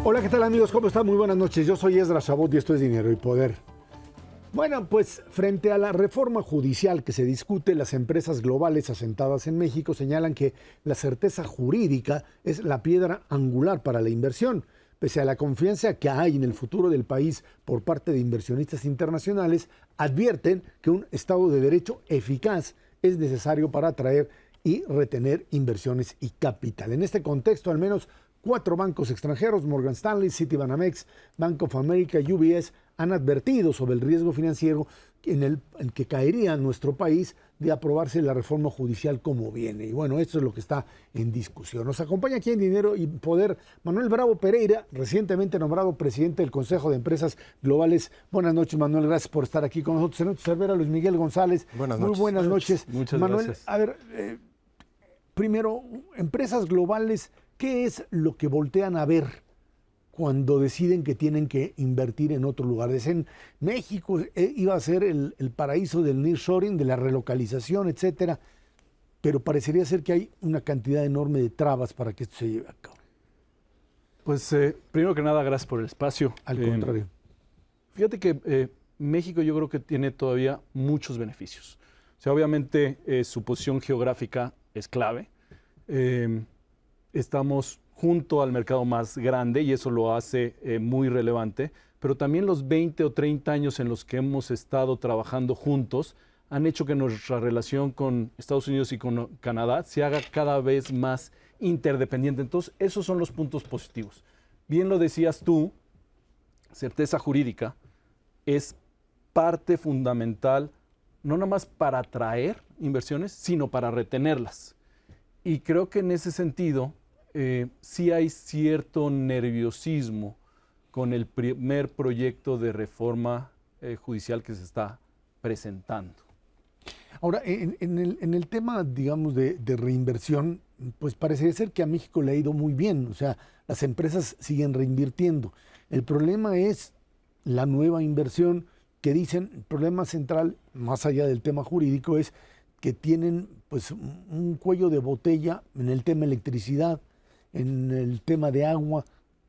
Hola, ¿qué tal amigos? ¿Cómo están? Muy buenas noches. Yo soy Esdras Chabot y esto es Dinero y Poder. Bueno, pues frente a la reforma judicial que se discute, las empresas globales asentadas en México señalan que la certeza jurídica es la piedra angular para la inversión. Pese a la confianza que hay en el futuro del país por parte de inversionistas internacionales, advierten que un Estado de Derecho eficaz es necesario para atraer y retener inversiones y capital. En este contexto, al menos 4 bancos extranjeros, Morgan Stanley, Citibanamex, Bank of America y UBS, han advertido sobre el riesgo financiero en que caería nuestro país de aprobarse la reforma judicial como viene. Y bueno, esto es lo que está en discusión. Nos acompaña aquí en Dinero y Poder Manuel Bravo Pereira, recientemente nombrado presidente del Consejo de Empresas Globales. Buenas noches, Manuel, gracias por estar aquí con nosotros. Ernesto Cervera, Luis Miguel González. Buenas noches. Muy buenas noches. Muchas Manuel, gracias. a ver, primero, empresas globales, ¿qué es lo que voltean a ver cuando deciden que tienen que invertir en otro lugar? Dicen, México iba a ser el paraíso del nearshoring, de la relocalización, etcétera, pero parecería ser que hay una cantidad enorme de trabas para que esto se lleve a cabo. Pues primero que nada, gracias por el espacio. Al contrario. Fíjate que México yo creo que tiene todavía muchos beneficios. O sea, obviamente su posición geográfica es clave. Estamos junto al mercado más grande y eso lo hace muy relevante, pero también los 20 o 30 años en los que hemos estado trabajando juntos han hecho que nuestra relación con Estados Unidos y con Canadá se haga cada vez más interdependiente. Entonces, esos son los puntos positivos. Bien lo decías tú, certeza jurídica es parte fundamental, no nada más para atraer inversiones, sino para retenerlas. Y creo que en ese sentido, sí hay cierto nerviosismo con el primer proyecto de reforma judicial que se está presentando. Ahora, en el tema, digamos, de reinversión, pues parecería ser que a México le ha ido muy bien. O sea, las empresas siguen reinvirtiendo. El problema es la nueva inversión que dicen, el problema central, más allá del tema jurídico, es que tienen pues un cuello de botella en el tema electricidad, en el tema de agua,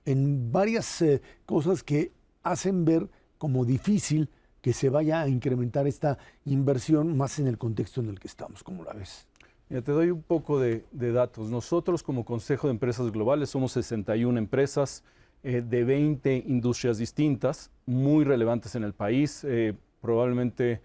en varias cosas que hacen ver como difícil que se vaya a incrementar esta inversión más en el contexto en el que estamos. ¿Cómo la ves? Mira, te doy un poco de datos. Nosotros como Consejo de Empresas Globales somos 61 empresas de 20 industrias distintas, muy relevantes en el país. Probablemente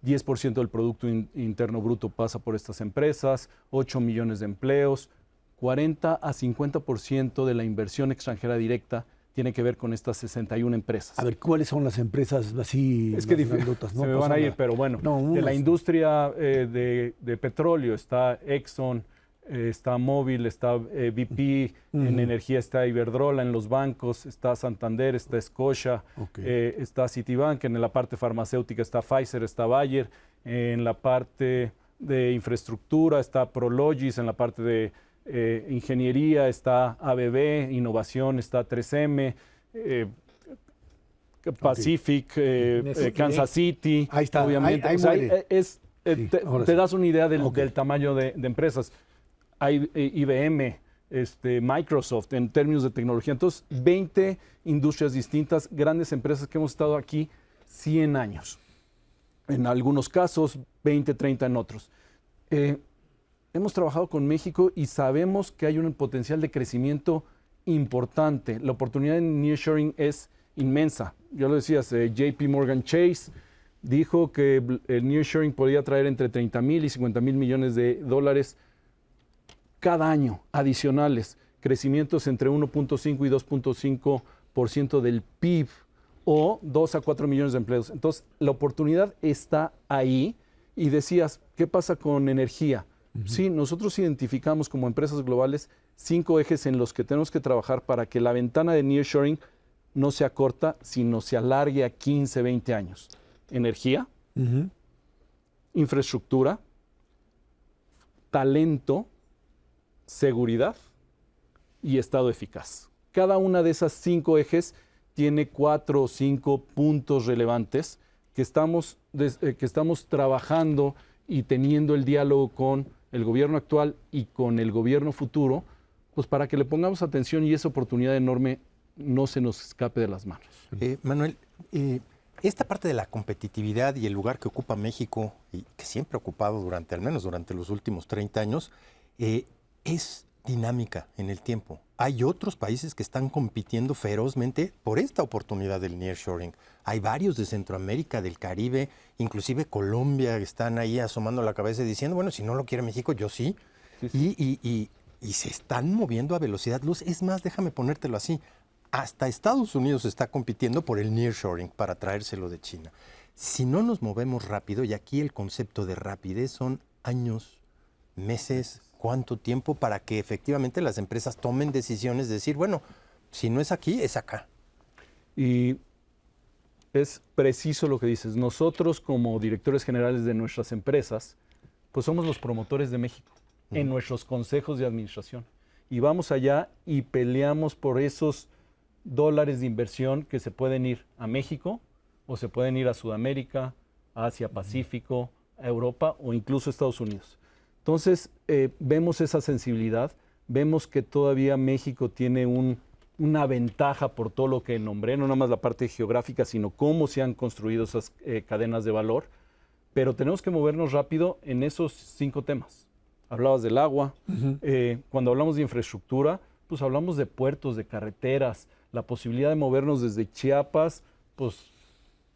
10% del Producto Interno Bruto pasa por estas empresas, 8 millones de empleos, 40 a 50% de la inversión extranjera directa tiene que ver con estas 61 empresas. A ver, ¿cuáles son las empresas así? Es que grandotas? se me van a ir, pero bueno, de la industria de petróleo está Exxon, está Móvil, está BP, en energía está Iberdrola, en los bancos está Santander, está Scotia, está Citibank, en la parte farmacéutica está Pfizer, está Bayer, en la parte de infraestructura está Prologis, en la parte de ingeniería está ABB, innovación está 3M, Pacific, Kansas City, ahí está, obviamente. Ahí o sea, te das una idea del tamaño de empresas. Hay IBM, Microsoft en términos de tecnología. Entonces, 20 industrias distintas, grandes empresas que hemos estado aquí 100 años. En algunos casos, 20, 30 en otros. Hemos trabajado con México y sabemos que hay un potencial de crecimiento importante. La oportunidad en nearshoring es inmensa. Ya lo decías, JP Morgan Chase dijo que el nearshoring podría traer entre 30,000 y 50,000 millones de dólares cada año adicionales, crecimientos entre 1.5 y 2.5% del PIB o 2 a 4 millones de empleos. Entonces, la oportunidad está ahí. Y decías, ¿qué pasa con energía? Sí, nosotros identificamos como empresas globales 5 ejes en los que tenemos que trabajar para que la ventana de nearshoring no sea corta, sino se alargue a 15, 20 años. Energía, infraestructura, talento, seguridad y Estado eficaz. cada una de esas 5 ejes tiene 4 o 5 puntos relevantes que estamos trabajando y teniendo el diálogo con el gobierno actual y con el gobierno futuro, pues para que le pongamos atención y esa oportunidad enorme no se nos escape de las manos. Manuel, esta parte de la competitividad y el lugar que ocupa México, y que siempre ha ocupado al menos durante los últimos 30 años, es dinámica en el tiempo. Hay otros países que están compitiendo ferozmente por esta oportunidad del nearshoring. Hay varios de Centroamérica, del Caribe, inclusive Colombia, que están ahí asomando la cabeza y diciendo, bueno, si no lo quiere México, yo sí. Sí. Y se están moviendo a velocidad luz. Es más, déjame ponértelo así. Hasta Estados Unidos está compitiendo por el nearshoring para traérselo de China. Si no nos movemos rápido, y aquí el concepto de rapidez son años, meses, cuánto tiempo para que efectivamente las empresas tomen decisiones de decir, bueno, si no es aquí, es acá. Y es preciso lo que dices. Nosotros como directores generales de nuestras empresas, pues somos los promotores de México en nuestros consejos de administración. Y vamos allá y peleamos por esos dólares de inversión que se pueden ir a México o se pueden ir a Sudamérica, a Asia Pacífico, a Europa o incluso a Estados Unidos. Entonces, vemos esa sensibilidad, vemos que todavía México tiene una ventaja por todo lo que nombré, no nada más la parte geográfica, sino cómo se han construido esas cadenas de valor, pero tenemos que movernos rápido en esos 5 temas. Hablabas del agua, cuando hablamos de infraestructura, pues hablamos de puertos, de carreteras, la posibilidad de movernos desde Chiapas, pues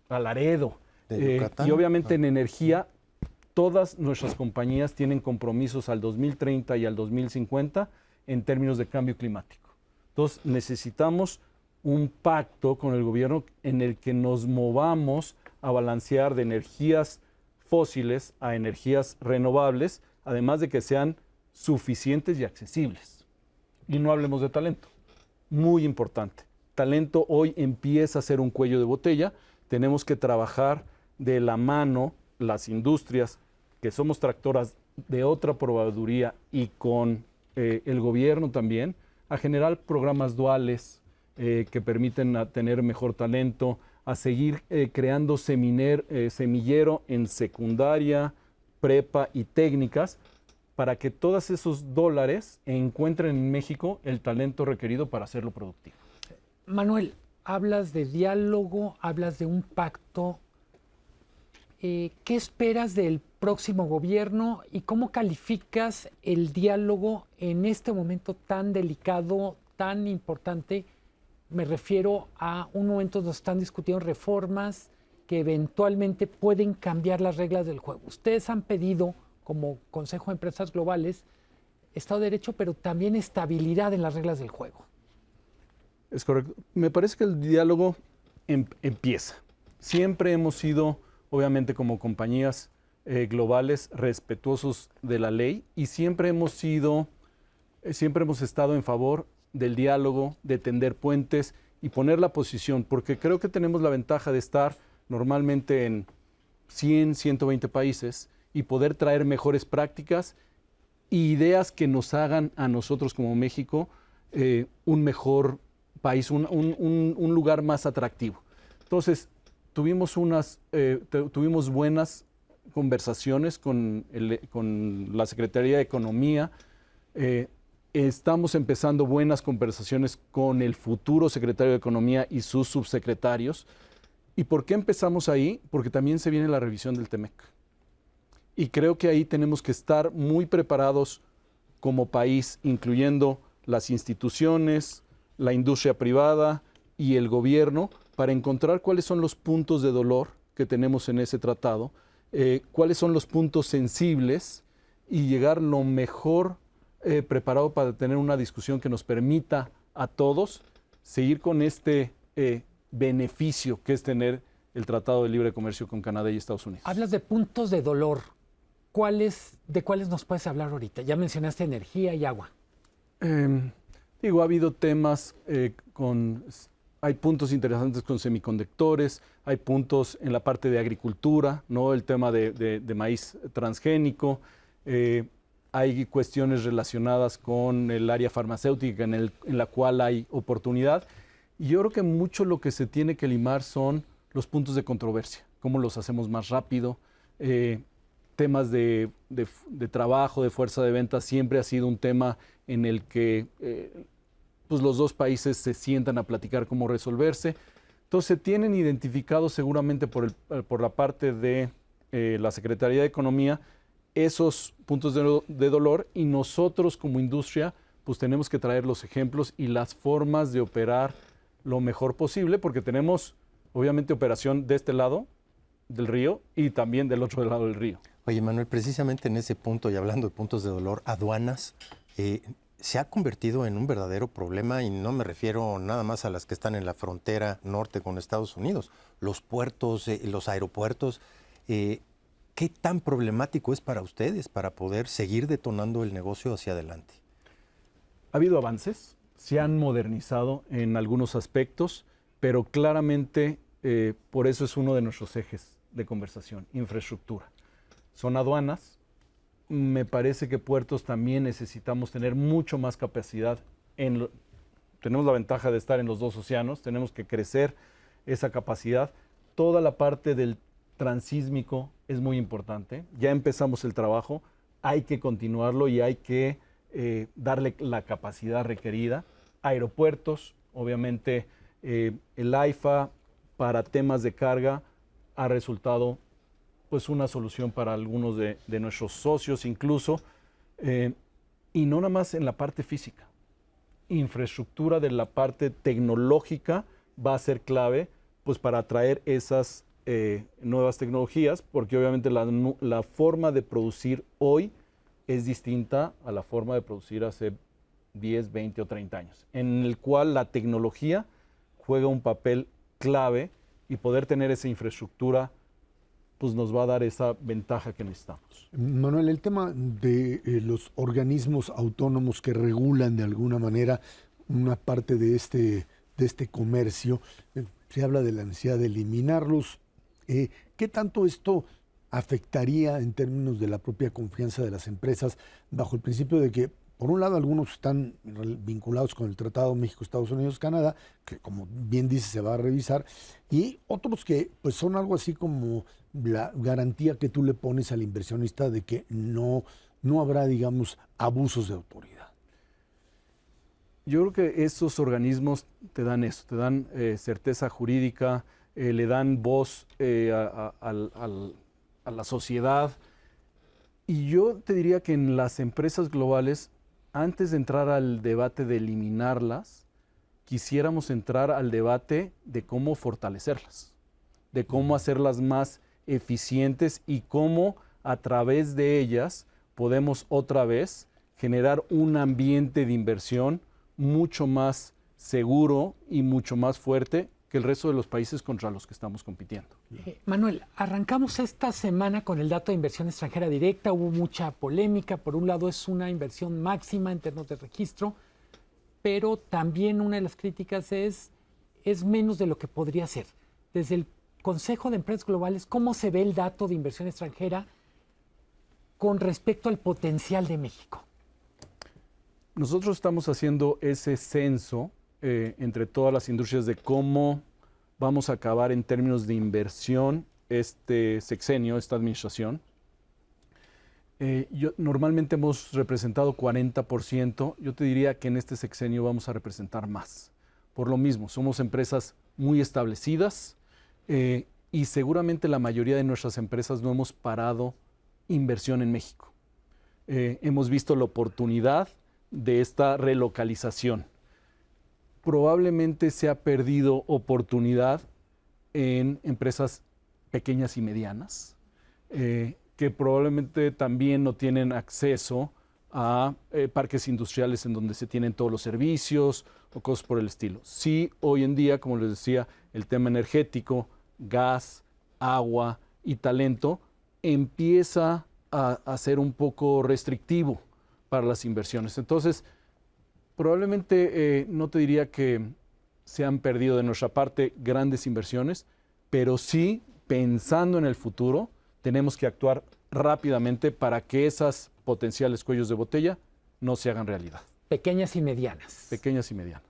a Laredo. Y obviamente en energía, todas nuestras compañías tienen compromisos al 2030 y al 2050 en términos de cambio climático. Entonces necesitamos un pacto con el gobierno en el que nos movamos a balancear de energías fósiles a energías renovables, además de que sean suficientes y accesibles. Y no hablemos de talento, muy importante. Talento hoy empieza a ser un cuello de botella, tenemos que trabajar de la mano las industrias, que somos tractoras de otra proveeduría y con el gobierno también, a generar programas duales que permiten tener mejor talento, a seguir creando semillero en secundaria, prepa y técnicas, para que todos esos dólares encuentren en México el talento requerido para hacerlo productivo. Manuel, hablas de diálogo, hablas de un pacto. ¿Qué esperas del próximo gobierno y cómo calificas el diálogo en este momento tan delicado, tan importante? Me refiero a un momento donde están discutiendo reformas que eventualmente pueden cambiar las reglas del juego. Ustedes han pedido, como Consejo de Empresas Globales, Estado de Derecho, pero también estabilidad en las reglas del juego. Es correcto. Me parece que el diálogo empieza. Siempre hemos sido, obviamente como compañías globales, respetuosos de la ley y siempre hemos estado en favor del diálogo, de tender puentes y poner la posición, porque creo que tenemos la ventaja de estar normalmente en 100, 120 países y poder traer mejores prácticas e ideas que nos hagan a nosotros como México un mejor país, un lugar más atractivo. Entonces, tuvimos buenas conversaciones con la Secretaría de Economía. Estamos empezando buenas conversaciones con el futuro secretario de Economía y sus subsecretarios. ¿Y por qué empezamos ahí? Porque también se viene la revisión del TEMEC. Y creo que ahí tenemos que estar muy preparados como país, incluyendo las instituciones, la industria privada y el gobierno, para encontrar cuáles son los puntos de dolor que tenemos en ese tratado, cuáles son los puntos sensibles y llegar lo mejor preparado para tener una discusión que nos permita a todos seguir con este beneficio que es tener el Tratado de Libre Comercio con Canadá y Estados Unidos. Hablas de puntos de dolor. ¿De cuáles nos puedes hablar ahorita? Ya mencionaste energía y agua. Ha habido temas hay puntos interesantes con semiconductores, hay puntos en la parte de agricultura, ¿no? El tema de maíz transgénico. hay cuestiones relacionadas con el área farmacéutica en la cual hay oportunidad. Y yo creo que mucho lo que se tiene que limar son los puntos de controversia, cómo los hacemos más rápido. Temas de trabajo, de fuerza de venta, siempre ha sido un tema en el que pues los dos países se sientan a platicar cómo resolverse. Entonces se tienen identificados seguramente por la parte de la Secretaría de Economía esos puntos de dolor, y nosotros como industria pues tenemos que traer los ejemplos y las formas de operar lo mejor posible, porque tenemos obviamente operación de este lado del río y también del otro lado del río. Oye, Manuel, precisamente en ese punto, y hablando de puntos de dolor, aduanas se ha convertido en un verdadero problema, y no me refiero nada más a las que están en la frontera norte con Estados Unidos, los puertos, los aeropuertos. ¿Qué tan problemático es para ustedes para poder seguir detonando el negocio hacia adelante? Ha habido avances, se han modernizado en algunos aspectos, pero claramente por eso es uno de nuestros ejes de conversación, infraestructura. Son aduanas. Me parece que puertos también necesitamos tener mucho más capacidad. Tenemos la ventaja de estar en los dos océanos, tenemos que crecer esa capacidad. Toda la parte del transísmico es muy importante. Ya empezamos el trabajo, hay que continuarlo y hay que darle la capacidad requerida. Aeropuertos, obviamente el AIFA para temas de carga ha resultado pues una solución para algunos de nuestros socios incluso, y no nada más en la parte física. Infraestructura de la parte tecnológica va a ser clave pues para atraer esas nuevas tecnologías, porque obviamente la forma de producir hoy es distinta a la forma de producir hace 10, 20 o 30 años, en el cual la tecnología juega un papel clave, y poder tener esa infraestructura pues nos va a dar esa ventaja que necesitamos. Manuel, el tema de los organismos autónomos que regulan de alguna manera una parte de este comercio, se habla de la necesidad de eliminarlos. ¿Qué tanto esto afectaría en términos de la propia confianza de las empresas, bajo el principio de que, por un lado, algunos están vinculados con el Tratado México, Estados Unidos, Canadá, que como bien dice se va a revisar, y otros que pues son algo así como la garantía que tú le pones al inversionista de que no habrá, digamos, abusos de autoridad? Yo creo que estos organismos te dan eso, te dan certeza jurídica, le dan voz a la sociedad. Y yo te diría que en las empresas globales, antes de entrar al debate de eliminarlas, quisiéramos entrar al debate de cómo fortalecerlas, de cómo hacerlas más eficientes y cómo a través de ellas podemos otra vez generar un ambiente de inversión mucho más seguro y mucho más fuerte que el resto de los países contra los que estamos compitiendo. Manuel, arrancamos esta semana con el dato de inversión extranjera directa. Hubo mucha polémica. Por un lado, es una inversión máxima en términos de registro, pero también una de las críticas es menos de lo que podría ser. Desde el Consejo de Empresas Globales, ¿cómo se ve el dato de inversión extranjera con respecto al potencial de México? Nosotros estamos haciendo ese censo entre todas las industrias de cómo vamos a acabar en términos de inversión este sexenio, esta administración. Normalmente hemos representado 40%, yo te diría que en este sexenio vamos a representar más. Por lo mismo, somos empresas muy establecidas y seguramente la mayoría de nuestras empresas no hemos parado inversión en México. Hemos visto la oportunidad de esta relocalización. Probablemente se ha perdido oportunidad en empresas pequeñas y medianas, que probablemente también no tienen acceso a parques industriales en donde se tienen todos los servicios o cosas por el estilo. Sí, hoy en día, como les decía, el tema energético, gas, agua y talento empieza a ser un poco restrictivo para las inversiones. Entonces, probablemente no te diría que se han perdido de nuestra parte grandes inversiones, pero sí, pensando en el futuro, tenemos que actuar rápidamente para que esas potenciales cuellos de botella no se hagan realidad. Pequeñas y medianas. Pequeñas y medianas.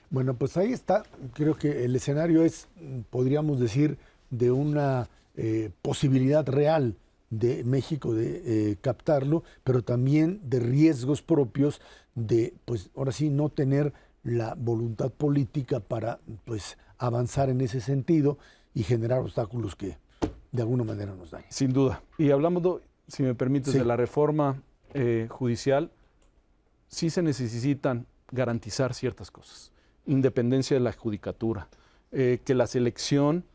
Bueno, pues ahí está. Creo que el escenario es, podríamos decir, de una posibilidad real de México de captarlo, pero también de riesgos propios de, pues ahora sí, no tener la voluntad política para, pues, avanzar en ese sentido y generar obstáculos que de alguna manera nos dañen. Sin duda. Y hablando, si me permites, de la reforma judicial, sí se necesitan garantizar ciertas cosas. Independencia de la judicatura, que la selección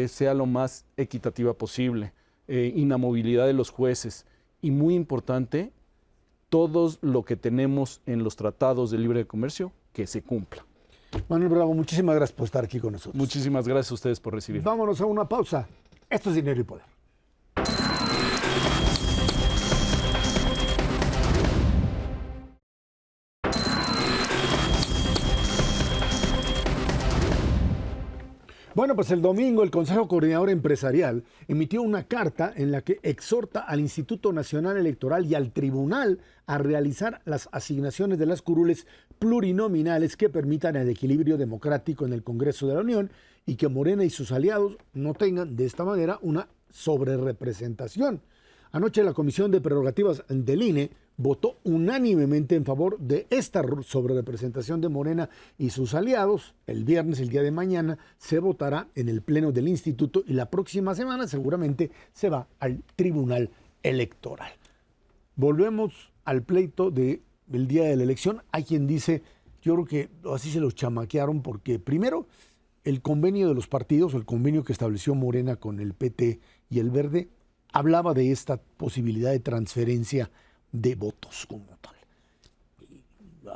sea lo más equitativa posible, inamovilidad de los jueces y, muy importante, todo lo que tenemos en los tratados de libre comercio que se cumpla. Manuel Bravo, muchísimas gracias por estar aquí con nosotros. Muchísimas gracias a ustedes por recibirme. Vámonos a una pausa. Esto es Dinero y Poder. Bueno, pues el domingo el Consejo Coordinador Empresarial emitió una carta en la que exhorta al Instituto Nacional Electoral y al Tribunal a realizar las asignaciones de las curules plurinominales que permitan el equilibrio democrático en el Congreso de la Unión y que Morena y sus aliados no tengan de esta manera una sobrerepresentación. Anoche la Comisión de Prerrogativas del INE votó unánimemente en favor de esta sobrerepresentación de Morena y sus aliados. El viernes, el día de mañana, se votará en el Pleno del Instituto y la próxima semana seguramente se va al Tribunal Electoral. Volvemos al pleito del día de la elección. Hay quien dice, yo creo que así se los chamaquearon porque primero el convenio de los partidos, o el convenio que estableció Morena con el PT y el Verde, hablaba de esta posibilidad de transferencia de votos como tal.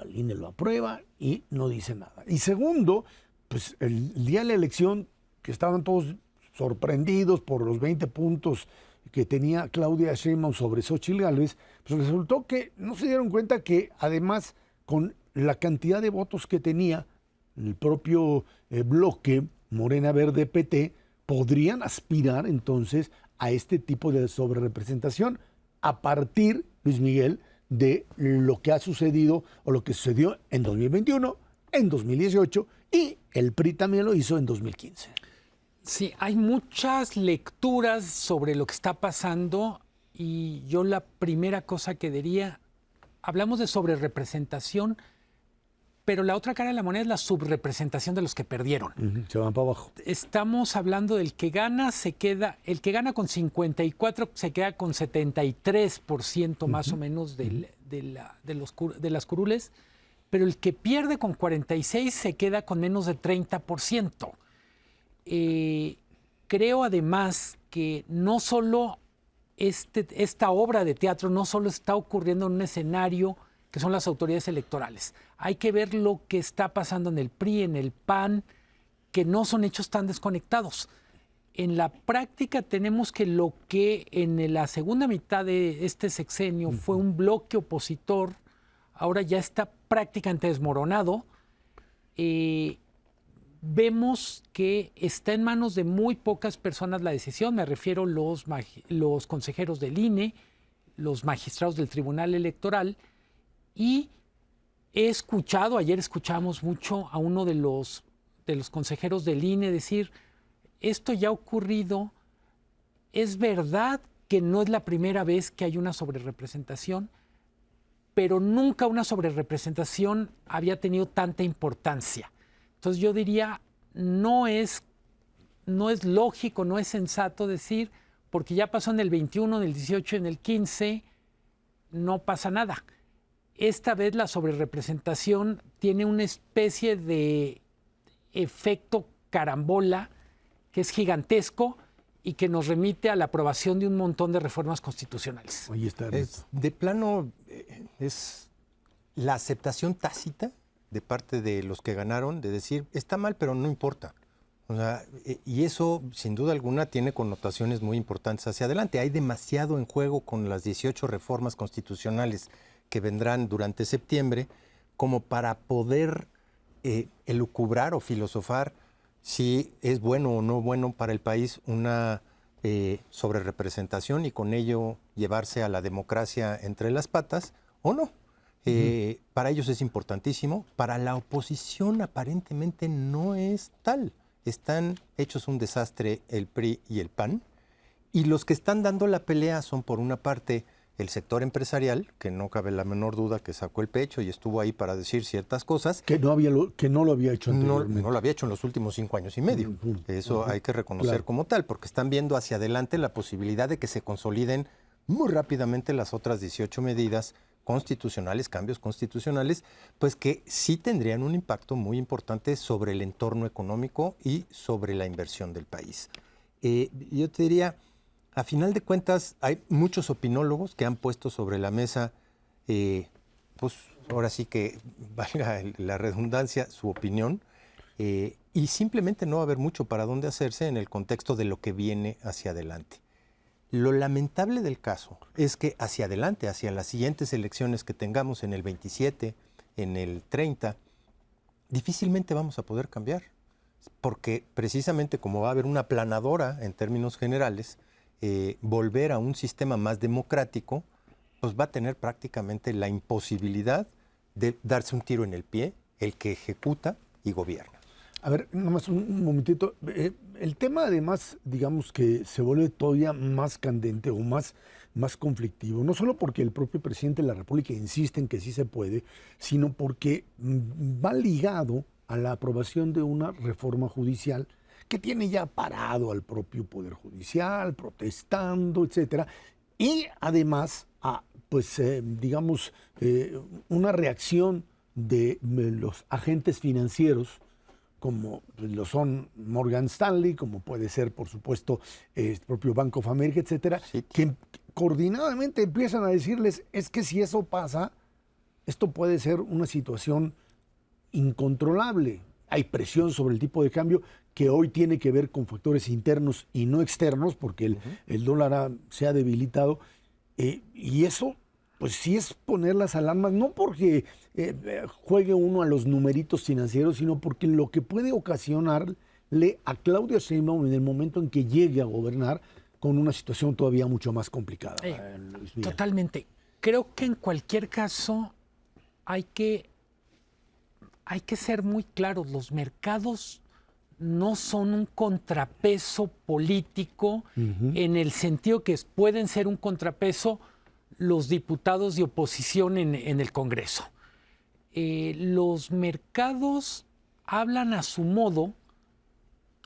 El INE lo aprueba y no dice nada. Y segundo, pues el día de la elección, que estaban todos sorprendidos por los 20 puntos que tenía Claudia Sheinbaum sobre Xóchitl Gálvez, pues resultó que no se dieron cuenta que además con la cantidad de votos que tenía el propio bloque Morena Verde PT, podrían aspirar entonces a este tipo de sobrerepresentación a partir, Luis Miguel, de lo que ha sucedido o lo que sucedió en 2021, en 2018 y el PRI también lo hizo en 2015. Sí, hay muchas lecturas sobre lo que está pasando y yo la primera cosa que diría, hablamos de sobrerepresentación, pero la otra cara de la moneda es la subrepresentación de los que perdieron. Se van para abajo. Estamos hablando del que gana, el que gana con 54 se queda con 73% más o menos de las curules, pero el que pierde con 46 se queda con menos de 30%. Creo además que no solo esta obra de teatro no solo está ocurriendo en un escenario que son las autoridades electorales. Hay que ver lo que está pasando en el PRI, en el PAN, que no son hechos tan desconectados. En la práctica tenemos que lo que en la segunda mitad de este sexenio fue un bloque opositor, ahora ya está prácticamente desmoronado. Vemos que está en manos de muy pocas personas la decisión, me refiero a los consejeros del INE, los magistrados del Tribunal Electoral, y he escuchado, ayer escuchamos mucho a uno de los consejeros del INE decir, esto ya ha ocurrido, es verdad que no es la primera vez que hay una sobrerepresentación, pero nunca una sobrerepresentación había tenido tanta importancia. Entonces yo diría, no es lógico, no es sensato decir, porque ya pasó en el 21, en el 18, en el 15, no pasa nada. Esta vez la sobrerepresentación tiene una especie de efecto carambola que es gigantesco y que nos remite a la aprobación de un montón de reformas constitucionales. Ahí está. De plano, es la aceptación tácita de parte de los que ganaron de decir, está mal, pero no importa. O sea, y eso, sin duda alguna, tiene connotaciones muy importantes hacia adelante. Hay demasiado en juego con las 18 reformas constitucionales que vendrán durante septiembre, como para poder elucubrar o filosofar si es bueno o no bueno para el país una sobrerepresentación y con ello llevarse a la democracia entre las patas o no. Para ellos es importantísimo, para la oposición aparentemente no es tal. Están hechos un desastre el PRI y el PAN, y los que están dando la pelea son, por una parte, el sector empresarial, que no cabe la menor duda que sacó el pecho y estuvo ahí para decir ciertas cosas. Que no lo había hecho anteriormente. No lo había hecho en los últimos 5 años y medio. Eso hay que reconocer como tal, porque están viendo hacia adelante la posibilidad de que se consoliden muy rápidamente las otras 18 medidas constitucionales, cambios constitucionales, pues que sí tendrían un impacto muy importante sobre el entorno económico y sobre la inversión del país. Yo te diría, a final de cuentas, hay muchos opinólogos que han puesto sobre la mesa, pues ahora sí que valga la redundancia, su opinión, y simplemente no va a haber mucho para dónde hacerse en el contexto de lo que viene hacia adelante. Lo lamentable del caso es que hacia adelante, hacia las siguientes elecciones que tengamos en el 27, en el 30, difícilmente vamos a poder cambiar, porque precisamente como va a haber una aplanadora en términos generales, volver a un sistema más democrático, pues va a tener prácticamente la imposibilidad de darse un tiro en el pie el que ejecuta y gobierna. A ver, nomás un momentito. El tema además, digamos que se vuelve todavía más candente o más conflictivo, no solo porque el propio presidente de la República insiste en que sí se puede, sino porque va ligado a la aprobación de una reforma judicial que tiene ya parado al propio Poder Judicial, protestando, etcétera, y además a, pues, digamos, una reacción de los agentes financieros, como lo son Morgan Stanley, como puede ser, por supuesto, el propio Bank of America, etcétera, Sí. que coordinadamente empiezan a decirles, es que si eso pasa, esto puede ser una situación incontrolable. Hay presión sobre el tipo de cambio que hoy tiene que ver con factores internos y no externos, porque el dólar se ha debilitado, y eso pues sí es poner las alarmas, no porque juegue uno a los numeritos financieros, sino porque lo que puede ocasionarle a Claudia Sheinbaum en el momento en que llegue a gobernar con una situación todavía mucho más complicada. Totalmente. Creo que en cualquier caso hay que ser muy claros. Los mercados no son un contrapeso político en el sentido que pueden ser un contrapeso los diputados de oposición en el Congreso. Los mercados hablan a su modo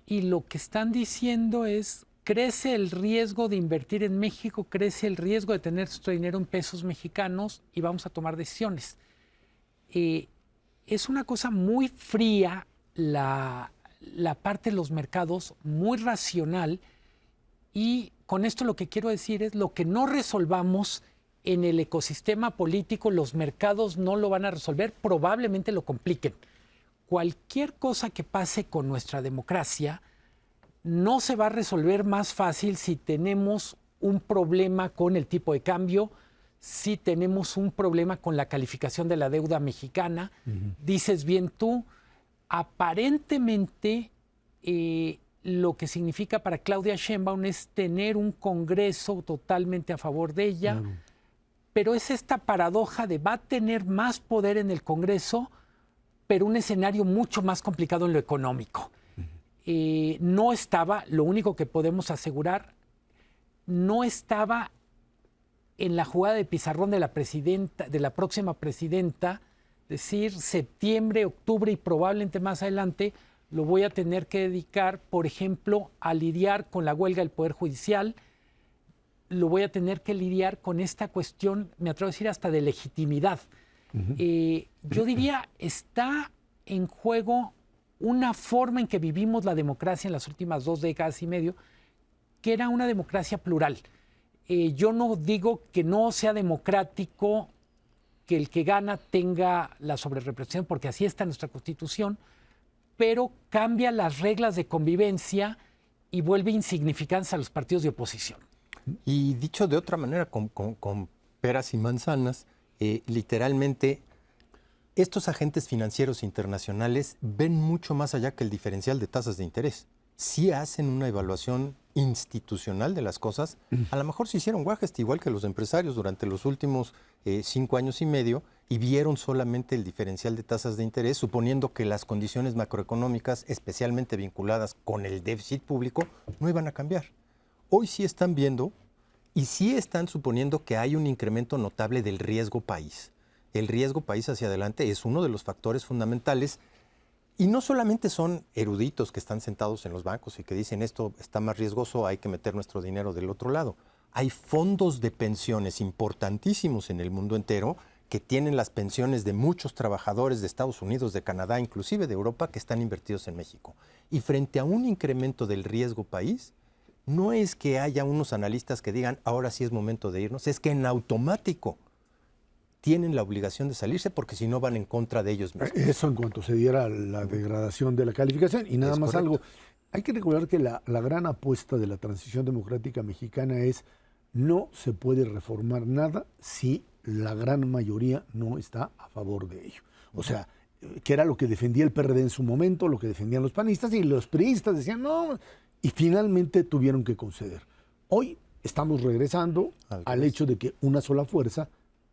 y lo que están diciendo es: crece el riesgo de invertir en México, crece el riesgo de tener nuestro dinero en pesos mexicanos y vamos a tomar decisiones. Es una cosa muy fría la parte de los mercados, muy racional, y con esto lo que quiero decir es: lo que no resolvamos en el ecosistema político, los mercados no lo van a resolver, probablemente lo compliquen. Cualquier cosa que pase con nuestra democracia no se va a resolver más fácil si tenemos un problema con el tipo de cambio, si tenemos un problema con la calificación de la deuda mexicana. Dices bien tú, aparentemente lo que significa para Claudia Sheinbaum es tener un Congreso totalmente a favor de ella, pero es esta paradoja de va a tener más poder en el Congreso, pero un escenario mucho más complicado en lo económico. No estaba, lo único que podemos asegurar, no estaba en la jugada de pizarrón de la presidenta, de la próxima presidenta, decir septiembre, octubre y probablemente más adelante lo voy a tener que dedicar, por ejemplo, a lidiar con la huelga del Poder Judicial, lo voy a tener que lidiar con esta cuestión, me atrevo a decir, hasta de legitimidad. Yo diría, está en juego una forma en que vivimos la democracia en las últimas 2 décadas y medio, que era una democracia plural. Yo no digo que no sea democrático que el que gana tenga la sobrerepresentación, porque así está en nuestra Constitución, pero cambia las reglas de convivencia y vuelve insignificantes a los partidos de oposición. Y dicho de otra manera, con peras y manzanas, literalmente estos agentes financieros internacionales ven mucho más allá que el diferencial de tasas de interés. Sí hacen una evaluación institucional de las cosas, a lo mejor se hicieron guajes, igual que los empresarios durante los últimos 5 años y medio, y vieron solamente el diferencial de tasas de interés, suponiendo que las condiciones macroeconómicas, especialmente vinculadas con el déficit público, no iban a cambiar. Hoy sí están viendo y sí están suponiendo que hay un incremento notable del riesgo país. El riesgo país hacia adelante es uno de los factores fundamentales. Y no solamente son eruditos que están sentados en los bancos y que dicen esto está más riesgoso, hay que meter nuestro dinero del otro lado. Hay fondos de pensiones importantísimos en el mundo entero que tienen las pensiones de muchos trabajadores de Estados Unidos, de Canadá, inclusive de Europa, que están invertidos en México. Y frente a un incremento del riesgo país, no es que haya unos analistas que digan ahora sí es momento de irnos, es que en automático tienen la obligación de salirse porque si no van en contra de ellos mismos. Eso en cuanto se diera la degradación de la calificación. Y nada más algo, hay que recordar que la gran apuesta de la transición democrática mexicana es no se puede reformar nada si la gran mayoría no está a favor de ello. O sea, que era lo que defendía el PRD en su momento, lo que defendían los panistas y los priistas decían no, y finalmente tuvieron que conceder. Hoy estamos regresando al hecho de que una sola fuerza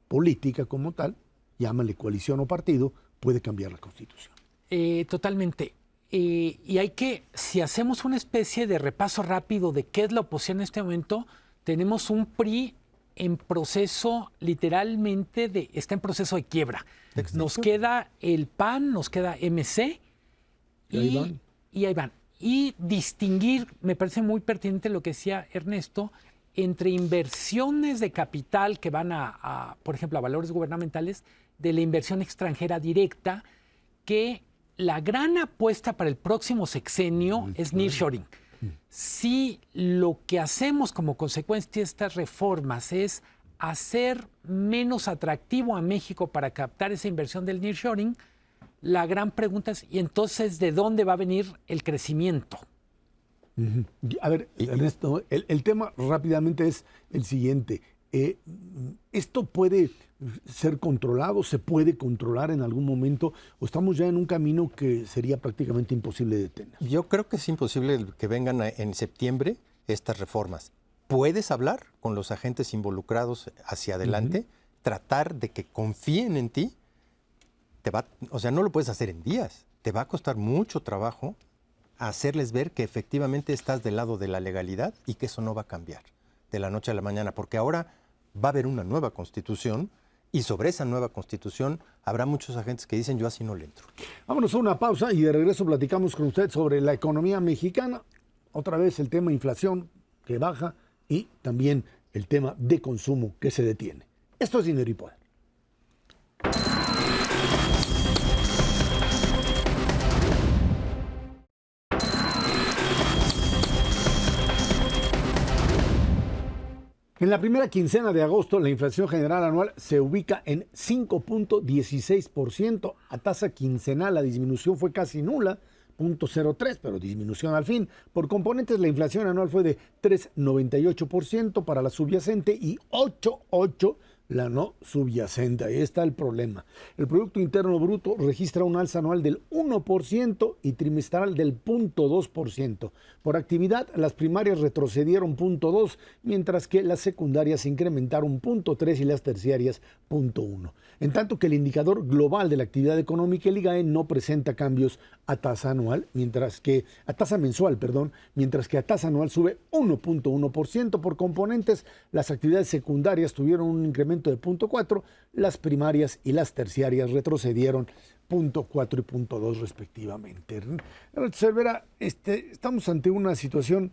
política como tal, llámale coalición o partido, puede cambiar la Constitución. Totalmente. Y hay que, si hacemos una especie de repaso rápido de qué es la oposición en este momento, tenemos un PRI en proceso, literalmente, está en proceso de quiebra. Nos queda el PAN, nos queda MC y ahí van. Y distinguir, me parece muy pertinente lo que decía Ernesto, entre inversiones de capital que van por ejemplo, a valores gubernamentales, de la inversión extranjera directa, que la gran apuesta para el próximo sexenio es nearshoring. Si lo que hacemos como consecuencia de estas reformas es hacer menos atractivo a México para captar esa inversión del nearshoring, la gran pregunta es, ¿y entonces de dónde va a venir el crecimiento? A ver, Ernesto, el tema rápidamente es el siguiente. ¿Esto puede ser controlado? ¿Se puede controlar en algún momento? ¿O estamos ya en un camino que sería prácticamente imposible de detener? Yo creo que es imposible que vengan en septiembre estas reformas. Puedes hablar con los agentes involucrados hacia adelante, tratar de que confíen en ti. O sea, no lo puedes hacer en días. Te va a costar mucho trabajo hacerles ver que efectivamente estás del lado de la legalidad y que eso no va a cambiar de la noche a la mañana, porque ahora va a haber una nueva constitución y sobre esa nueva constitución habrá muchos agentes que dicen yo así no le entro. Vámonos a una pausa y de regreso platicamos con usted sobre la economía mexicana, otra vez el tema inflación que baja y también el tema de consumo que se detiene. Esto es Dinero y Poder. En la primera quincena de agosto, la inflación general anual se ubica en 5.16%. A tasa quincenal, la disminución fue casi nula, 0.03, pero disminución al fin. Por componentes, la inflación anual fue de 3.98% para la subyacente y 8.8% la no subyacente. Ahí está el problema. El Producto Interno Bruto registra un alza anual del 1% y trimestral del 0.2%. Por actividad, las primarias retrocedieron 0.2%, mientras que las secundarias incrementaron 0.3% y las terciarias 0.1%. En tanto que el indicador global de la actividad económica, el IGAE, no presenta cambios a tasa mensual, mientras que a tasa anual sube 1.1%. Por componentes, las actividades secundarias tuvieron un incremento de 0.4%, las primarias y las terciarias retrocedieron 0.4% y 0.2% respectivamente. Cervera, estamos ante una situación,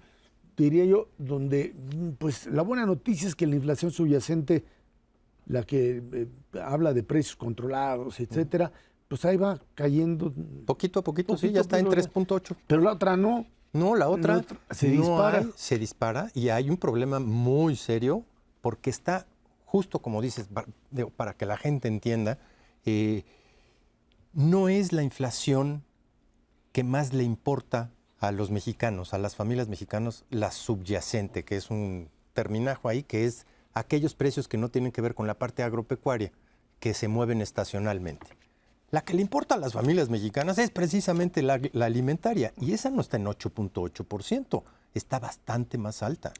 diría yo, donde pues la buena noticia es que la inflación subyacente, la que habla de precios controlados, etcétera, pues ahí va cayendo. Poquito a poquito, sí, ya está en 3.8. Pero la otra no. No, la otra se dispara. Se dispara y hay un problema muy serio porque está, justo como dices, para que la gente entienda, no es la inflación que más le importa a los mexicanos, a las familias mexicanas, la subyacente, que es un terminajo ahí, que es aquellos precios que no tienen que ver con la parte agropecuaria, que se mueven estacionalmente. La que le importa a las familias mexicanas es precisamente la alimentaria, y esa no está en 8.8%, está bastante más alta.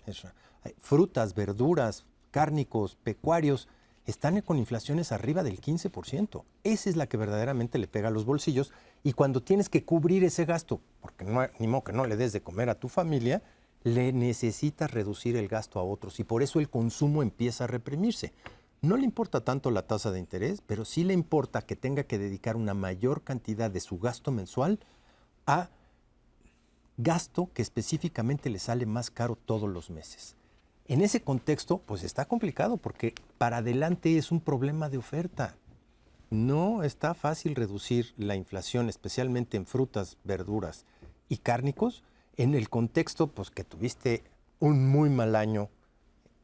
Frutas, verduras, cárnicos, pecuarios, están con inflaciones arriba del 15%. Esa es la que verdaderamente le pega a los bolsillos. Y cuando tienes que cubrir ese gasto, porque ni modo que no le des de comer a tu familia, le necesitas reducir el gasto a otros. Y por eso el consumo empieza a reprimirse. No le importa tanto la tasa de interés, pero sí le importa que tenga que dedicar una mayor cantidad de su gasto mensual a gasto que específicamente le sale más caro todos los meses. En ese contexto, pues está complicado porque para adelante es un problema de oferta. No está fácil reducir la inflación, especialmente en frutas, verduras y cárnicos, en el contexto pues, que tuviste un muy mal año.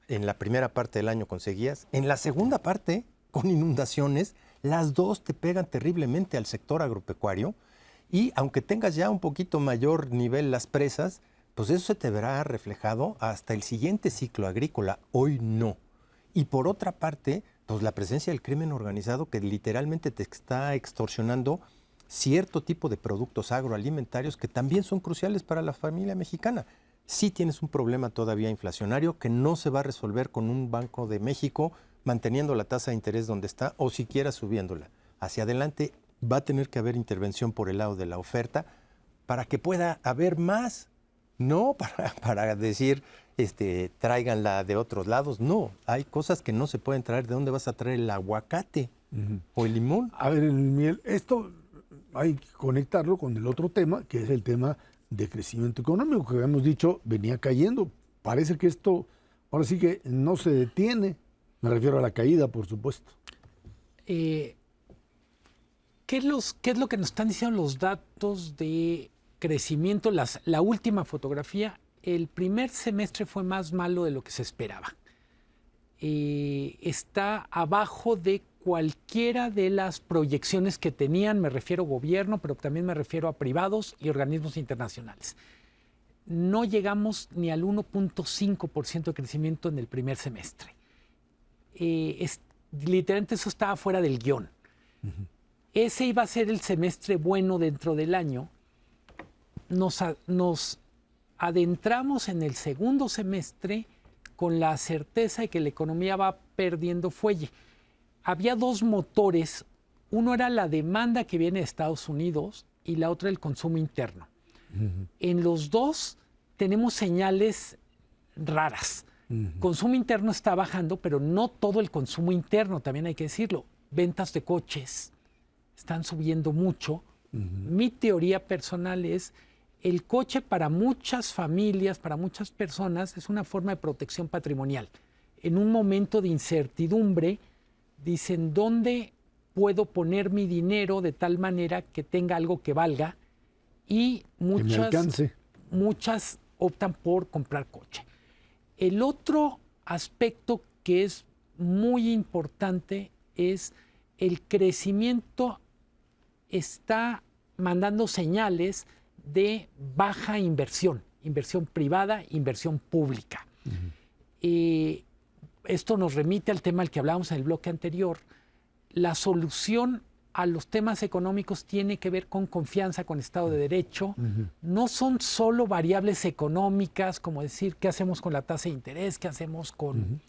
En la primera parte del año conseguías, en la segunda parte, con inundaciones, las dos te pegan terriblemente al sector agropecuario y aunque tengas ya un poquito mayor nivel las presas, pues eso se te verá reflejado hasta el siguiente ciclo agrícola, hoy no. Y por otra parte, pues la presencia del crimen organizado que literalmente te está extorsionando cierto tipo de productos agroalimentarios que también son cruciales para la familia mexicana. Sí tienes un problema todavía inflacionario que no se va a resolver con un Banco de México manteniendo la tasa de interés donde está o siquiera subiéndola. Hacia adelante va a tener que haber intervención por el lado de la oferta para que pueda haber más. No para decir, tráiganla de otros lados. No, hay cosas que no se pueden traer. ¿De dónde vas a traer el aguacate o el limón? A ver, el miel, esto hay que conectarlo con el otro tema, que es el tema de crecimiento económico, que habíamos dicho venía cayendo. Parece que esto ahora sí que no se detiene. Me refiero a la caída, por supuesto. ¿Qué es lo que nos están diciendo los datos de crecimiento? La última fotografía, el primer semestre fue más malo de lo que se esperaba. Está abajo de cualquiera de las proyecciones que tenían, me refiero a gobierno, pero también me refiero a privados y organismos internacionales. No llegamos ni al 1.5% de crecimiento en el primer semestre. Literalmente eso estaba fuera del guión. Ese iba a ser el semestre bueno dentro del año. Nos adentramos en el segundo semestre con la certeza de que la economía va perdiendo fuelle. Había dos motores, uno era la demanda que viene de Estados Unidos y la otra el consumo interno. En los dos tenemos señales raras. Consumo interno está bajando, pero no todo el consumo interno, también hay que decirlo. Ventas de coches están subiendo mucho. Mi teoría personal es el coche para muchas familias, para muchas personas, es una forma de protección patrimonial. En un momento de incertidumbre, dicen, ¿dónde puedo poner mi dinero de tal manera que tenga algo que valga? Y muchas optan por comprar coche. El otro aspecto que es muy importante es el crecimiento está mandando señales de baja inversión privada, inversión pública. Esto nos remite al tema al que hablábamos en el bloque anterior. La solución a los temas económicos tiene que ver con confianza, con Estado de Derecho. No son solo variables económicas, como decir qué hacemos con la tasa de interés, qué hacemos con,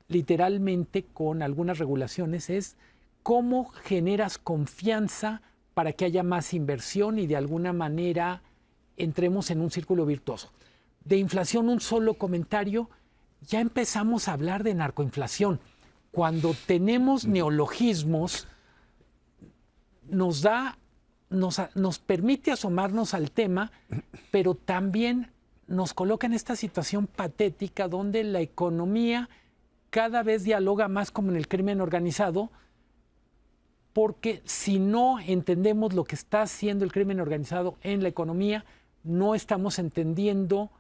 literalmente, con algunas regulaciones, es cómo generas confianza para que haya más inversión y de alguna manera entremos en un círculo virtuoso. De inflación, un solo comentario, ya empezamos a hablar de narcoinflación. Cuando tenemos neologismos, nos permite asomarnos al tema, pero también nos coloca en esta situación patética donde la economía cada vez dialoga más como en el crimen organizado, porque si no entendemos lo que está haciendo el crimen organizado en la economía, no estamos entendiendo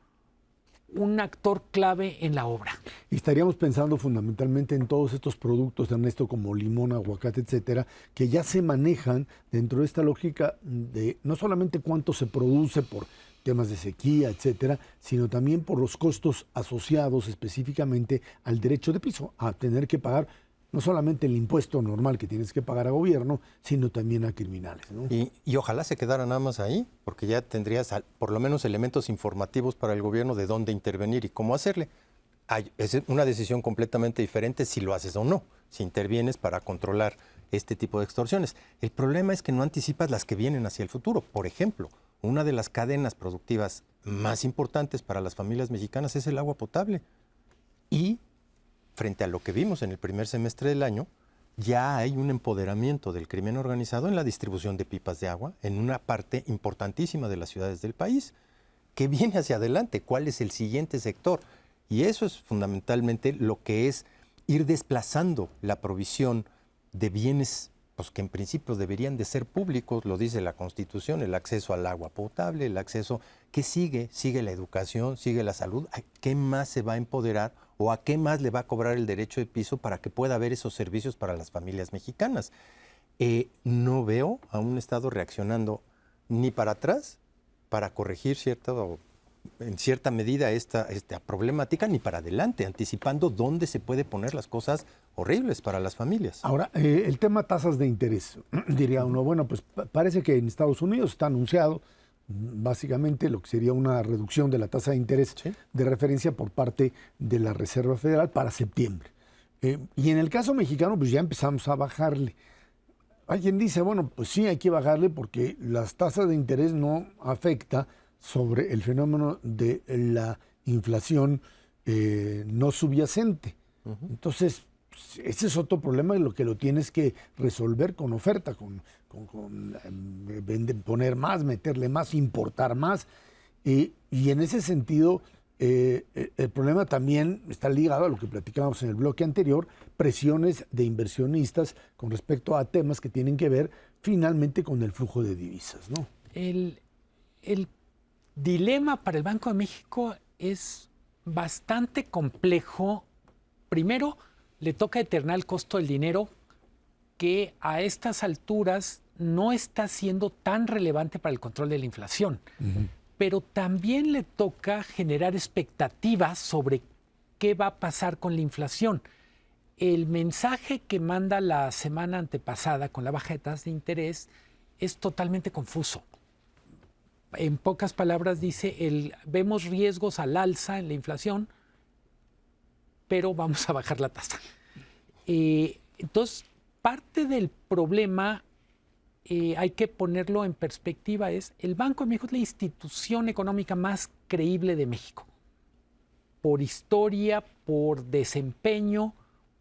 un actor clave en la obra. Y estaríamos pensando fundamentalmente en todos estos productos, Ernesto, como limón, aguacate, etcétera, que ya se manejan dentro de esta lógica de no solamente cuánto se produce por temas de sequía, etcétera, sino también por los costos asociados específicamente al derecho de piso, a tener que pagar no solamente el impuesto normal que tienes que pagar a gobierno, sino también a criminales, ¿no? Y ojalá se quedara nada más ahí, porque ya tendrías por lo menos elementos informativos para el gobierno de dónde intervenir y cómo hacerle. Es una decisión completamente diferente si lo haces o no, si intervienes para controlar este tipo de extorsiones. El problema es que no anticipas las que vienen hacia el futuro. Por ejemplo, una de las cadenas productivas más importantes para las familias mexicanas es el agua potable. Y frente a lo que vimos en el primer semestre del año, ya hay un empoderamiento del crimen organizado en la distribución de pipas de agua en una parte importantísima de las ciudades del país. ¿Qué viene hacia adelante? ¿Cuál es el siguiente sector? Y eso es fundamentalmente lo que es ir desplazando la provisión de bienes pues, que en principio deberían de ser públicos, lo dice la Constitución, el acceso al agua potable, el acceso que sigue la educación, sigue la salud. ¿A qué más se va a empoderar o a qué más le va a cobrar el derecho de piso para que pueda haber esos servicios para las familias mexicanas? No veo a un Estado reaccionando ni para atrás para corregir en cierta medida esta problemática, ni para adelante, anticipando dónde se puede poner las cosas horribles para las familias. Ahora, el tema tasas de interés, diría uno, bueno, pues parece que en Estados Unidos está anunciado básicamente lo que sería una reducción de la tasa de interés de referencia por parte de la Reserva Federal para septiembre. Y en el caso mexicano, pues ya empezamos a bajarle. Hay quien dice, bueno, pues sí hay que bajarle porque las tasas de interés no afecta sobre el fenómeno de la inflación no subyacente. Entonces, ese es otro problema, lo que lo tienes que resolver con oferta, con poner más, meterle más, importar más. Y en ese sentido, el problema también está ligado a lo que platicábamos en el bloque anterior, presiones de inversionistas con respecto a temas que tienen que ver finalmente con el flujo de divisas, ¿no? El dilema para el Banco de México es bastante complejo. Primero, le toca eternar el costo del dinero, que a estas alturas no está siendo tan relevante para el control de la inflación. Pero también le toca generar expectativas sobre qué va a pasar con la inflación. El mensaje que manda la semana antepasada con la baja de tasas de interés es totalmente confuso. En pocas palabras dice, vemos riesgos al alza en la inflación, pero vamos a bajar la tasa. Entonces, parte del problema, hay que ponerlo en perspectiva, es el Banco de México es la institución económica más creíble de México. Por historia, por desempeño,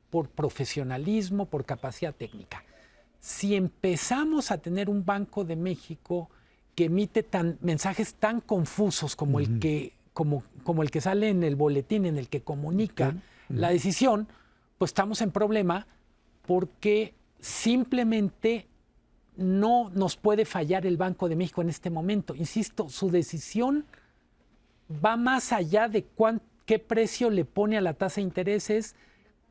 por profesionalismo, por capacidad técnica. Si empezamos a tener un Banco de México que emite mensajes tan confusos como el que sale en el boletín, en el que comunica la decisión, pues estamos en problema porque simplemente no nos puede fallar el Banco de México en este momento. Insisto, su decisión va más allá de qué precio le pone a la tasa de intereses,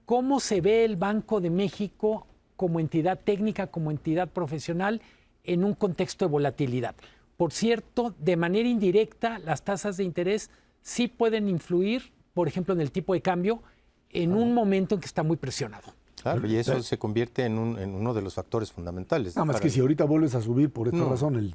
cómo se ve el Banco de México como entidad técnica, como entidad profesional en un contexto de volatilidad. Por cierto, de manera indirecta, las tasas de interés sí pueden influir, por ejemplo, en el tipo de cambio, en un momento en que está muy presionado. Claro, y eso se convierte en uno de los factores fundamentales. Nada más que si ahorita vuelves a subir por esta razón.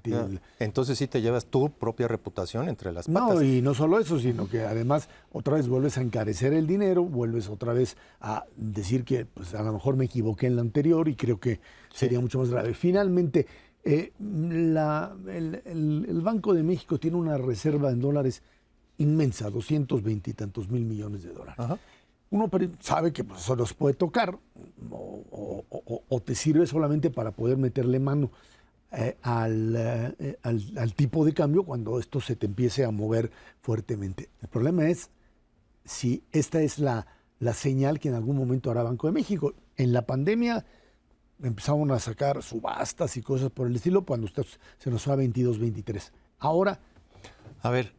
Entonces sí te llevas tu propia reputación entre las patas. No, y no solo eso, sino que además otra vez vuelves a encarecer el dinero, vuelves otra vez a decir que pues, a lo mejor me equivoqué en la anterior y creo que sería mucho más grave. Finalmente, el Banco de México tiene una reserva en dólares inmensa, 220 y tantos mil millones de dólares. Ajá. Uno sabe que pues, eso los puede tocar o te sirve solamente para poder meterle mano al tipo de cambio cuando esto se te empiece a mover fuertemente. El problema es si esta es la señal que en algún momento hará Banco de México. En la pandemia empezaron a sacar subastas y cosas por el estilo cuando se nos fue a 22, 23. Ahora... A ver,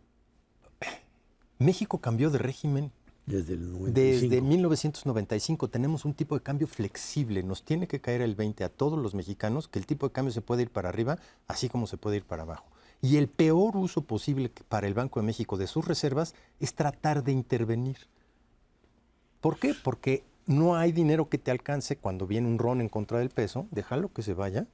México cambió de régimen desde el 95. Desde 1995 tenemos un tipo de cambio flexible. Nos tiene que caer el 20 a todos los mexicanos, que el tipo de cambio se puede ir para arriba, así como se puede ir para abajo. Y el peor uso posible para el Banco de México de sus reservas es tratar de intervenir. ¿Por qué? Porque no hay dinero que te alcance cuando viene un ron en contra del peso, déjalo que se vaya.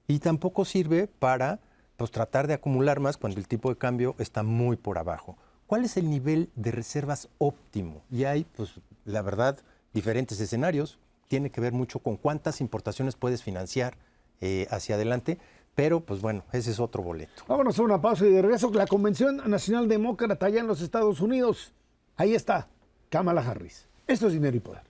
Y tampoco sirve para pues, tratar de acumular más cuando el tipo de cambio está muy por abajo. ¿Cuál es el nivel de reservas óptimo? Y hay, pues, la verdad, diferentes escenarios. Tiene que ver mucho con cuántas importaciones puedes financiar hacia adelante. Pero, pues bueno, ese es otro boleto. Vámonos a una pausa y de regreso. La Convención Nacional Demócrata allá en los Estados Unidos. Ahí está, Kamala Harris. Esto es Dinero y Poder.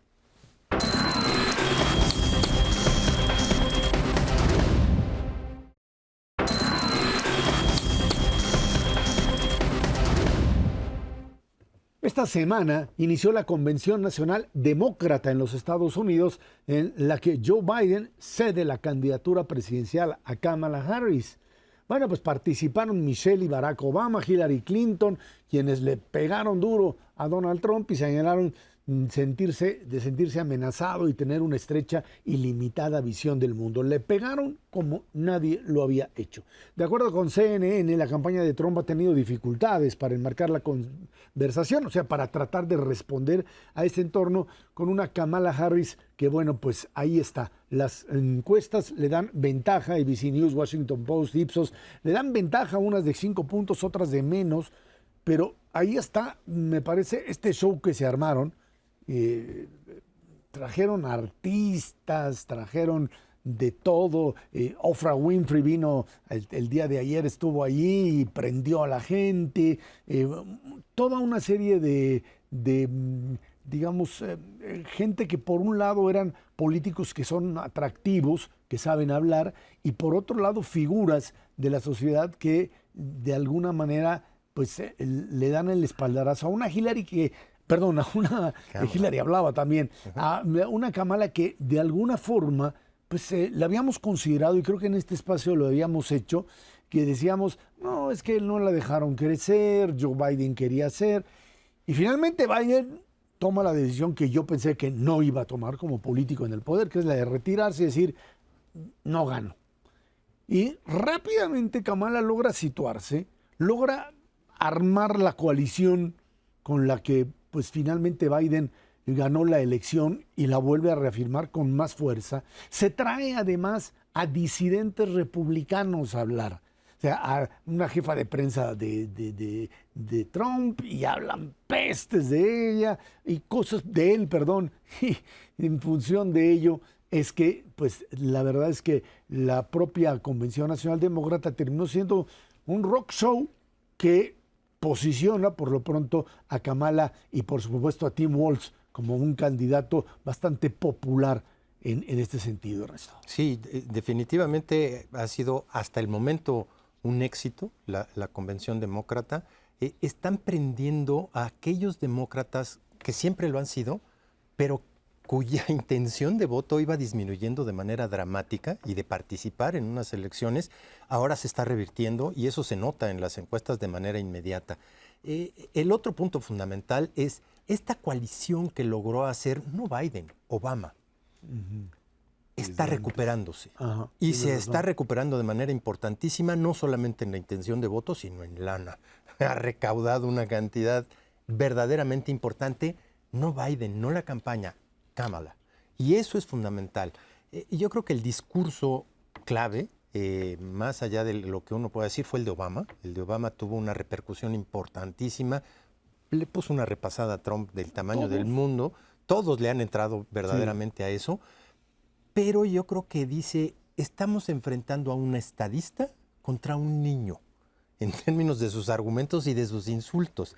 Esta semana inició la Convención Nacional Demócrata en los Estados Unidos, en la que Joe Biden cede la candidatura presidencial a Kamala Harris. Bueno, pues participaron Michelle y Barack Obama, Hillary Clinton, quienes le pegaron duro a Donald Trump y señalaron sentirse amenazado y tener una estrecha y limitada visión del mundo. Le pegaron como nadie lo había hecho. De acuerdo con CNN, la campaña de Trump ha tenido dificultades para enmarcar la conversación, o sea, para tratar de responder a este entorno con una Kamala Harris que, bueno, pues ahí está. Las encuestas le dan ventaja, ABC News, Washington Post, Ipsos, le dan ventaja, unas de 5 puntos, otras de menos, pero ahí está, me parece, este show que se armaron. Trajeron artistas, trajeron de todo. Oprah Winfrey vino el día de ayer, estuvo allí y prendió a la gente. Toda una serie de digamos, gente que por un lado eran políticos que son atractivos, que saben hablar, y por otro lado figuras de la sociedad que de alguna manera pues le dan el espaldarazo a una Hillary que... Perdón, a una Hillary hablaba también, a una Kamala que de alguna forma, pues la habíamos considerado, y creo que en este espacio lo habíamos hecho, que decíamos, no, es que no la dejaron crecer, Joe Biden quería hacer, y finalmente Biden toma la decisión que yo pensé que no iba a tomar como político en el poder, que es la de retirarse y decir, no gano. Y rápidamente Kamala logra situarse, logra armar la coalición con la que pues finalmente Biden ganó la elección y la vuelve a reafirmar con más fuerza. Se trae además a disidentes republicanos a hablar. O sea, a una jefa de prensa de Trump y hablan pestes de ella y cosas de él, perdón. Y en función de ello es que, pues la verdad es que la propia Convención Nacional Demócrata terminó siendo un rock show que posiciona por lo pronto a Kamala y por supuesto a Tim Walz como un candidato bastante popular en este sentido, Ernesto. Sí, definitivamente ha sido hasta el momento un éxito la Convención Demócrata. Están prendiendo a aquellos demócratas que siempre lo han sido, pero cuya intención de voto iba disminuyendo de manera dramática y de participar en unas elecciones, ahora se está revirtiendo y eso se nota en las encuestas de manera inmediata. El otro punto fundamental es esta coalición que logró hacer, no Biden, Obama, está recuperándose. Y se está recuperando de manera importantísima, no solamente en la intención de voto, sino en lana. Ha recaudado una cantidad verdaderamente importante, no Biden, no la campaña, Kamala. Y eso es fundamental. Y yo creo que el discurso clave, más allá de lo que uno puede decir, fue el de Obama. El de Obama tuvo una repercusión importantísima. Le puso una repasada a Trump del tamaño del mundo. Todos le han entrado verdaderamente a eso. Pero yo creo que dice, estamos enfrentando a una estadista contra un niño, en términos de sus argumentos y de sus insultos.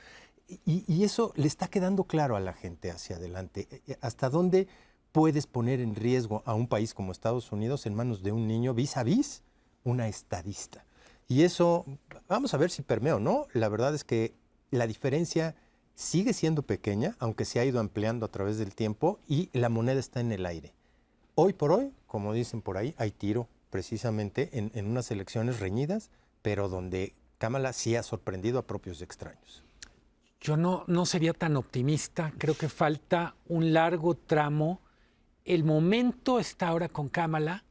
Y eso le está quedando claro a la gente hacia adelante. ¿Hasta dónde puedes poner en riesgo a un país como Estados Unidos en manos de un niño vis a vis una estadista? Y eso, vamos a ver si permea o no. La verdad es que la diferencia sigue siendo pequeña, aunque se ha ido ampliando a través del tiempo y la moneda está en el aire. Hoy por hoy, como dicen por ahí, hay tiro precisamente en unas elecciones reñidas, pero donde Kamala sí ha sorprendido a propios extraños. Yo no sería tan optimista, creo que falta un largo tramo. El momento está ahora con Kamala,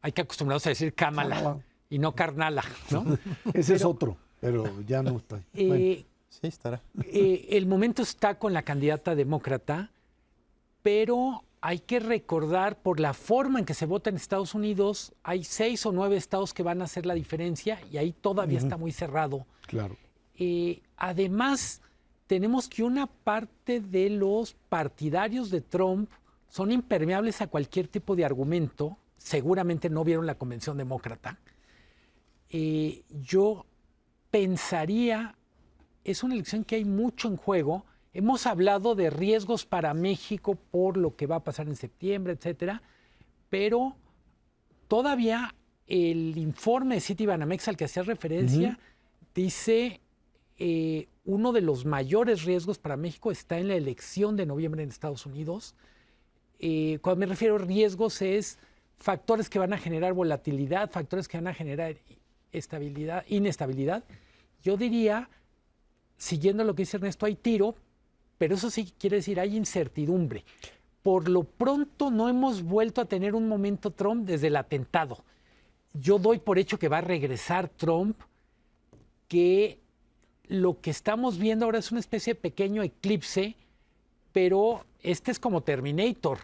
hay que acostumbrarnos a decir Kamala y no Carnala, ¿no? Ese es otro, pero ya no está. Bueno. Sí, estará. El momento está con la candidata demócrata, pero hay que recordar, por la forma en que se vota en Estados Unidos, hay 6 o 9 estados que van a hacer la diferencia y ahí todavía está muy cerrado. Claro. Además, tenemos que una parte de los partidarios de Trump son impermeables a cualquier tipo de argumento. Seguramente no vieron la convención demócrata. Yo pensaría, es una elección que hay mucho en juego. Hemos hablado de riesgos para México por lo que va a pasar en septiembre, etcétera, pero todavía el informe de Citibanamex al que hacía referencia dice uno de los mayores riesgos para México está en la elección de noviembre en Estados Unidos. Cuando me refiero a riesgos es factores que van a generar volatilidad, factores que van a generar inestabilidad. Yo diría, siguiendo lo que dice Ernesto, hay tiro, pero eso sí quiere decir hay incertidumbre. Por lo pronto no hemos vuelto a tener un momento Trump desde el atentado. Yo doy por hecho que va a regresar Trump, que lo que estamos viendo ahora es una especie de pequeño eclipse, pero este es como Terminator.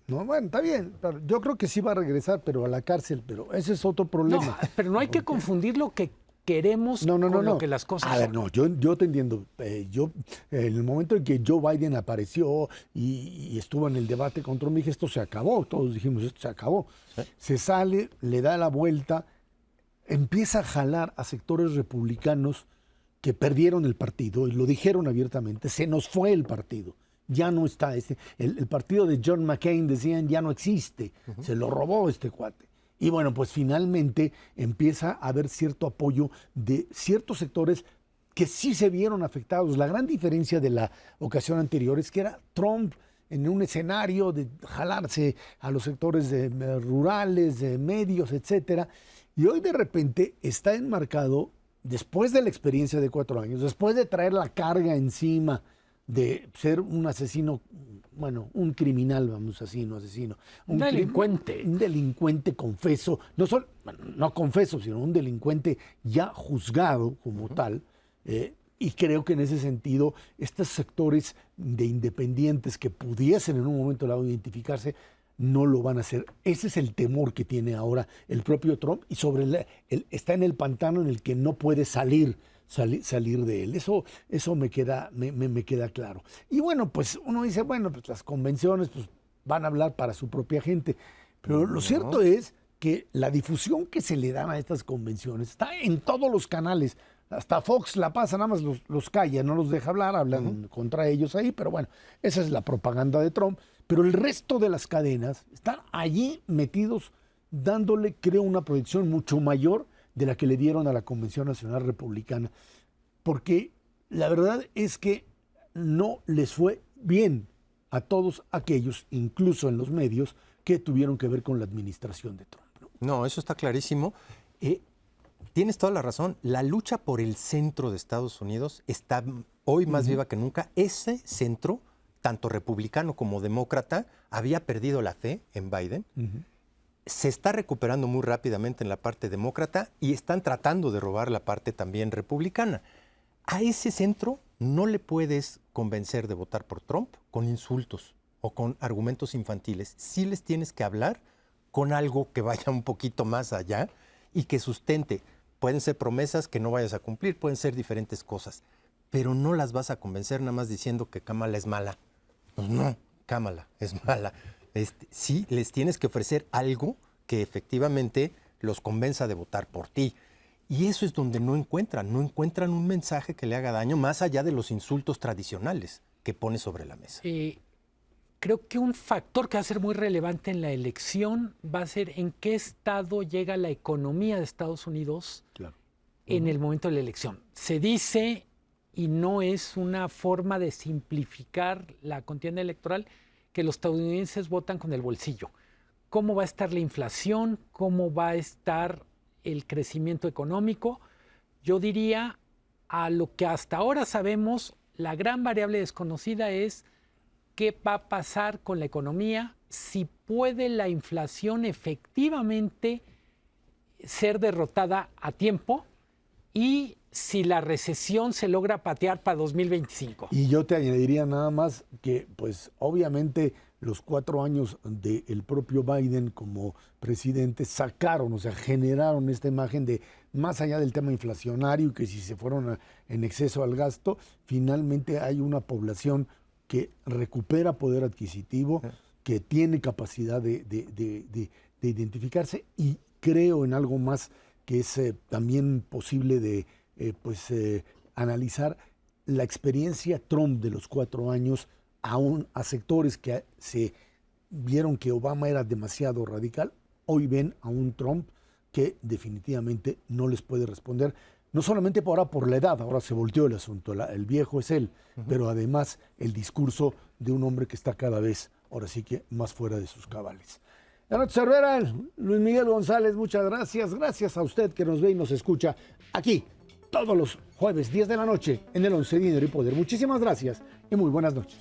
No, bueno, está bien. Yo creo que sí va a regresar, pero a la cárcel, pero ese es otro problema. No, pero no hay que confundir lo que queremos con lo que las cosas son. A ver, no, yo te entiendo. En el momento en que Joe Biden apareció y estuvo en el debate con Trump, dije, esto se acabó. Todos dijimos, esto se acabó. ¿Sí? Se sale, le da la vuelta, empieza a jalar a sectores republicanos que perdieron el partido y lo dijeron abiertamente, se nos fue el partido. Ya no está el partido de John McCain, decían, ya no existe, se lo robó este cuate. Y bueno, pues finalmente empieza a haber cierto apoyo de ciertos sectores que sí se vieron afectados. La gran diferencia de la ocasión anterior es que era Trump en un escenario de jalarse a los sectores rurales, de medios, etcétera. Y hoy de repente está enmarcado, después de la experiencia de 4 años, después de traer la carga encima de ser un asesino, bueno, un criminal, vamos, asesino. Un delincuente. Un delincuente confeso, no confeso, sino un delincuente ya juzgado como tal. Y creo que en ese sentido, estos sectores de independientes que pudiesen en un momento dado identificarse, no lo van a hacer. Ese es el temor que tiene ahora el propio Trump y está en el pantano en el que no puede salir de él. Eso me queda claro. Y bueno, pues uno dice, bueno, pues las convenciones pues, van a hablar para su propia gente. Pero lo cierto es que la difusión que se le dan a estas convenciones está en todos los canales. Hasta Fox la pasa, nada más los calla, no los deja hablar, hablan contra ellos ahí, pero bueno, esa es la propaganda de Trump. Pero el resto de las cadenas están allí metidos dándole, creo, una proyección mucho mayor de la que le dieron a la Convención Nacional Republicana. Porque la verdad es que no les fue bien a todos aquellos, incluso en los medios, que tuvieron que ver con la administración de Trump. No, eso está clarísimo. Tienes toda la razón. La lucha por el centro de Estados Unidos está hoy más viva que nunca. Ese centro, tanto republicano como demócrata, había perdido la fe en Biden. Se está recuperando muy rápidamente en la parte demócrata y están tratando de robar la parte también republicana. A ese centro no le puedes convencer de votar por Trump con insultos o con argumentos infantiles. Sí les tienes que hablar con algo que vaya un poquito más allá y que sustente. Pueden ser promesas que no vayas a cumplir, pueden ser diferentes cosas, pero no las vas a convencer nada más diciendo que Kamala es mala. Pues no, Kamala es mala. Sí, les tienes que ofrecer algo que efectivamente los convenza de votar por ti. Y eso es donde no encuentran un mensaje que le haga daño más allá de los insultos tradicionales que pone sobre la mesa. Creo que un factor que va a ser muy relevante en la elección va a ser en qué estado llega la economía de Estados Unidos en el momento de la elección. Se dice, y no es una forma de simplificar la contienda electoral, que los estadounidenses votan con el bolsillo. ¿Cómo va a estar la inflación? ¿Cómo va a estar el crecimiento económico? Yo diría, a lo que hasta ahora sabemos, la gran variable desconocida es qué va a pasar con la economía, si puede la inflación efectivamente ser derrotada a tiempo y si la recesión se logra patear para 2025. Y yo te añadiría nada más que, pues, obviamente los 4 años del propio Biden como presidente sacaron, o sea, generaron esta imagen de, más allá del tema inflacionario, que si se fueron en exceso al gasto, finalmente hay una población que recupera poder adquisitivo, que tiene capacidad de identificarse, y creo en algo más que es también posible de analizar la experiencia Trump de los 4 años a sectores que se vieron que Obama era demasiado radical. Hoy ven a un Trump que definitivamente no les puede responder, no solamente por la edad, ahora se volteó el asunto, el viejo es él, pero además el discurso de un hombre que está cada vez, ahora sí que más fuera de sus cabales. La Noche Cervera, Luis Miguel González, muchas gracias. Gracias a usted que nos ve y nos escucha aquí todos los jueves, 10 de la noche, en el 11 Dinero y Poder. Muchísimas gracias y muy buenas noches.